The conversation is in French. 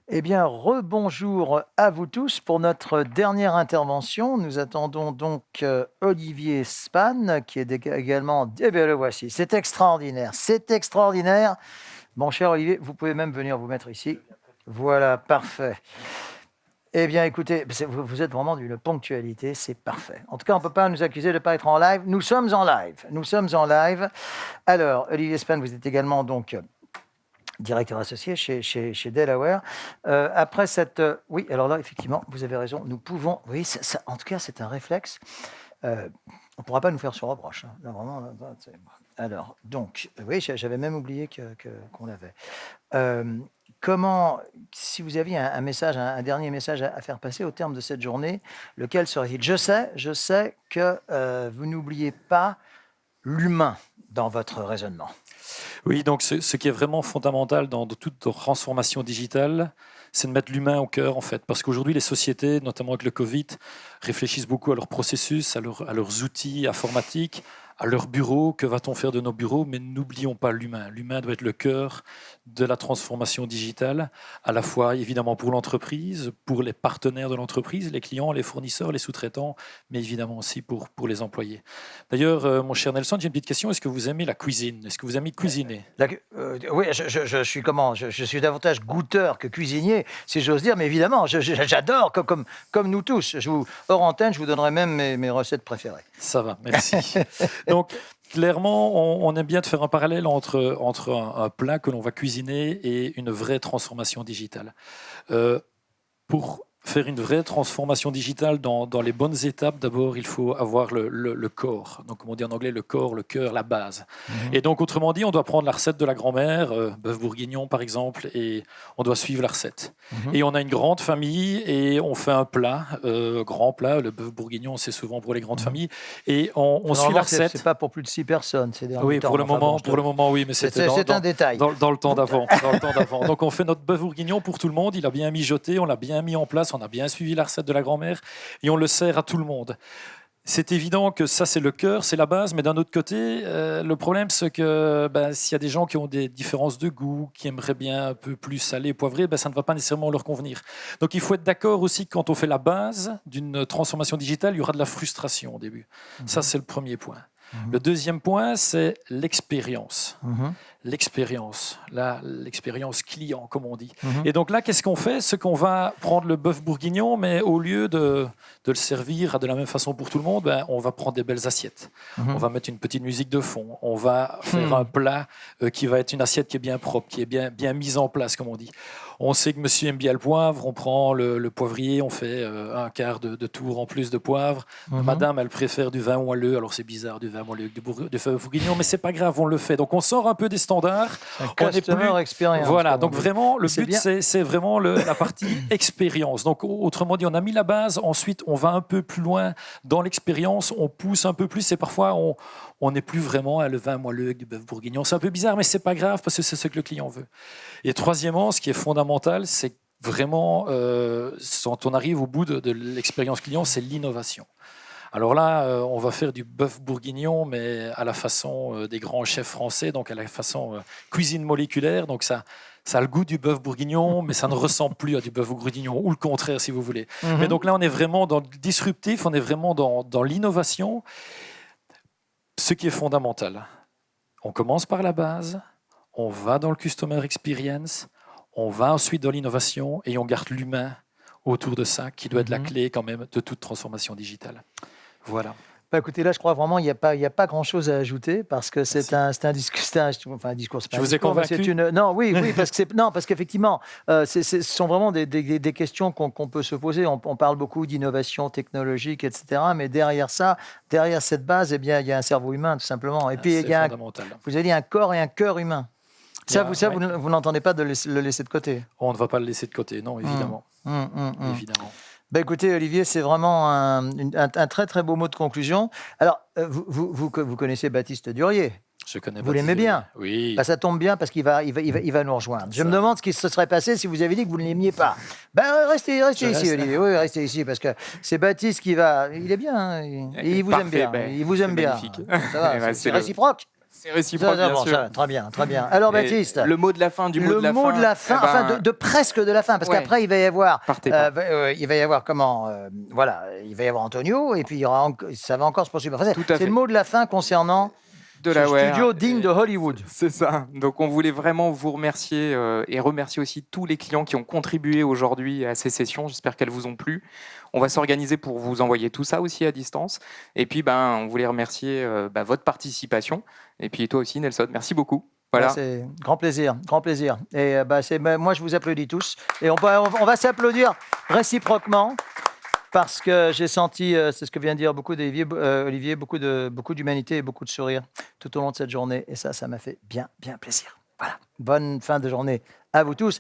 Eh bien, rebonjour à vous tous pour notre dernière intervention. Nous attendons donc Olivier Span, qui est également... Eh bien, le voici. C'est extraordinaire. C'est extraordinaire. Mon cher Olivier, vous pouvez même venir vous mettre ici. Voilà, parfait. Eh bien, écoutez, vous êtes vraiment d'une ponctualité, c'est parfait. En tout cas, on ne peut pas nous accuser de ne pas être en live. Nous sommes en live. Nous sommes en live. Alors, Olivier Span, vous êtes également donc directeur associé chez Delaware. Après cette... oui, alors là, effectivement, vous avez raison, nous pouvons... Oui, en tout cas, c'est un réflexe. On ne pourra pas nous faire sur reproche. Hein. Là, vraiment, là, alors, donc, oui, j'avais même oublié qu'on l'avait. Comment, si vous aviez un message, un dernier message à faire passer au terme de cette journée, lequel serait-il? Je sais que vous n'oubliez pas l'humain dans votre raisonnement. Oui, donc ce qui est vraiment fondamental dans toute transformation digitale, c'est de mettre l'humain au cœur, en fait. Parce qu'aujourd'hui, les sociétés, notamment avec le Covid, réfléchissent beaucoup à leurs processus, à leurs outils informatiques, à leurs bureaux. Que va-t-on faire de nos bureaux? Mais n'oublions pas l'humain. L'humain doit être le cœur de la transformation digitale, à la fois évidemment pour l'entreprise, pour les partenaires de l'entreprise, les clients, les fournisseurs, les sous-traitants, mais évidemment aussi pour les employés. D'ailleurs, mon cher Nelson, j'ai une petite question. Est-ce que vous aimez la cuisine? Est-ce que vous aimez cuisiner? Oui, je suis comment je suis davantage goûteur que cuisinier, si j'ose dire, mais évidemment, j'adore, comme nous tous. Hors antenne, je vous donnerai même mes recettes préférées. Ça va, merci. Donc, clairement, on aime bien de faire un parallèle entre un plat que l'on va cuisiner et une vraie transformation digitale. Pour faire une vraie transformation digitale dans les bonnes étapes, d'abord, il faut avoir le corps. Donc, comme on dit en anglais, le corps, le cœur, la base. Et donc, autrement dit, on doit prendre la recette de la grand-mère, bœuf bourguignon par exemple, et on doit suivre la recette. Et on a une grande famille et on fait un plat, grand plat. Le bœuf bourguignon, c'est souvent pour les grandes familles. Et on suit la recette. C'est pas pour plus de 6 personnes ces derniers Oui, temps. pour le moment, oui, mais c'était un détail. Dans le temps d'avant. Donc, on fait notre bœuf bourguignon pour tout le monde. Il a bien mijoté, on l'a bien mis en place, on a bien suivi la recette de la grand-mère et on le sert à tout le monde. C'est évident que ça, c'est le cœur, c'est la base, mais d'un autre côté, le problème, c'est que s'il y a des gens qui ont des différences de goût, qui aimeraient bien un peu plus salé, poivré, ça ne va pas nécessairement leur convenir. Donc, il faut être d'accord aussi que quand on fait la base d'une transformation digitale, il y aura de la frustration au début. Ça, c'est le premier point. Le deuxième point, c'est l'expérience. L'expérience client, comme on dit. Et donc là, qu'est-ce qu'on fait? C'est qu'on va prendre le bœuf bourguignon, mais au lieu de le servir de la même façon pour tout le monde, on va prendre des belles assiettes. On va mettre une petite musique de fond. On va faire un plat qui va être une assiette qui est bien propre, qui est bien mise en place, comme on dit. On sait que monsieur aime bien le poivre, on prend le poivrier, on fait un quart de tour en plus de poivre. Madame, elle préfère du vin moelleux, alors c'est bizarre, du vin moelleux, du bourguignon, mais c'est pas grave, on le fait. Donc on sort un peu des standards. On est plus expérience. Voilà, donc vraiment, le but, c'est vraiment la partie expérience. Donc autrement dit, on a mis la base, ensuite on va un peu plus loin dans l'expérience, on pousse un peu plus et parfois on n'est plus vraiment à le vin moelleux avec du bœuf bourguignon. C'est un peu bizarre, mais c'est pas grave parce que c'est ce que le client veut. Et troisièmement, ce qui est fondamental, c'est vraiment, quand on arrive au bout de l'expérience client, c'est l'innovation. Alors là, on va faire du bœuf bourguignon, mais à la façon des grands chefs français, donc à la façon cuisine moléculaire. Donc ça a le goût du bœuf bourguignon, mais ça ne ressemble plus à du bœuf bourguignon, ou le contraire, si vous voulez. Mais donc là, on est vraiment dans le disruptif, on est vraiment dans l'innovation, ce qui est fondamental. On commence par la base, on va dans le customer experience, on va ensuite dans l'innovation et on garde l'humain autour de ça, qui doit être la clé quand même de toute transformation digitale. Voilà. Écoutez, là, je crois vraiment qu'il n'y a pas grand-chose à ajouter parce que c'est un discours. Un discours. Je vous ai convaincu. Non, oui, parce qu'effectivement, ce sont vraiment des questions qu'on peut se poser. On parle beaucoup d'innovation technologique, etc. Mais derrière cette base, eh bien, il y a un cerveau humain, tout simplement. Et puis, il y a vous avez dit un corps et un cœur humain. Vous n'entendez pas de le laisser de côté. On ne va pas le laisser de côté, non, évidemment. Évidemment. Écoutez, Olivier, c'est vraiment un très, très beau mot de conclusion. Alors, vous connaissez Baptiste Durier. Je connais Vous l'aimez bien? Oui. Ça tombe bien parce qu'il va nous rejoindre. Je me demande ce qui se serait passé si vous avez dit que vous ne l'aimiez pas. Restez ici, Olivier. Oui, restez ici parce que c'est Baptiste qui va... Il est bien, hein, il vous aime bien. Il vous aime bien. Magnifique. Ça va, c'est réciproque. C'est réciproque, bien sûr. Ça, très bien, très bien. Alors, Et Baptiste, le mot de la fin, le mot de la fin, eh ben, enfin de presque de la fin, parce ouais. qu'après il va y avoir, Partez pas. il va y avoir comment, voilà, il va y avoir Antonio, et puis il y aura, ça va encore se poursuivre. Enfin, Tout à c'est fait. le mot de la fin concernant ce Delaware. studio digne de Hollywood. C'est ça. Donc on voulait vraiment vous remercier et remercier aussi tous les clients qui ont contribué aujourd'hui à ces sessions. J'espère qu'elles vous ont plu. On va s'organiser pour vous envoyer tout ça aussi à distance. Et puis on voulait remercier votre participation. Et puis toi aussi Nelson, merci beaucoup. Voilà. C'est grand plaisir, grand plaisir. Et moi je vous applaudis tous. Et on va s'applaudir réciproquement. Parce que j'ai senti, c'est ce que vient de dire Olivier, beaucoup d'humanité et beaucoup de sourire tout au long de cette journée. Et ça m'a fait bien, bien plaisir. Voilà. Bonne fin de journée à vous tous.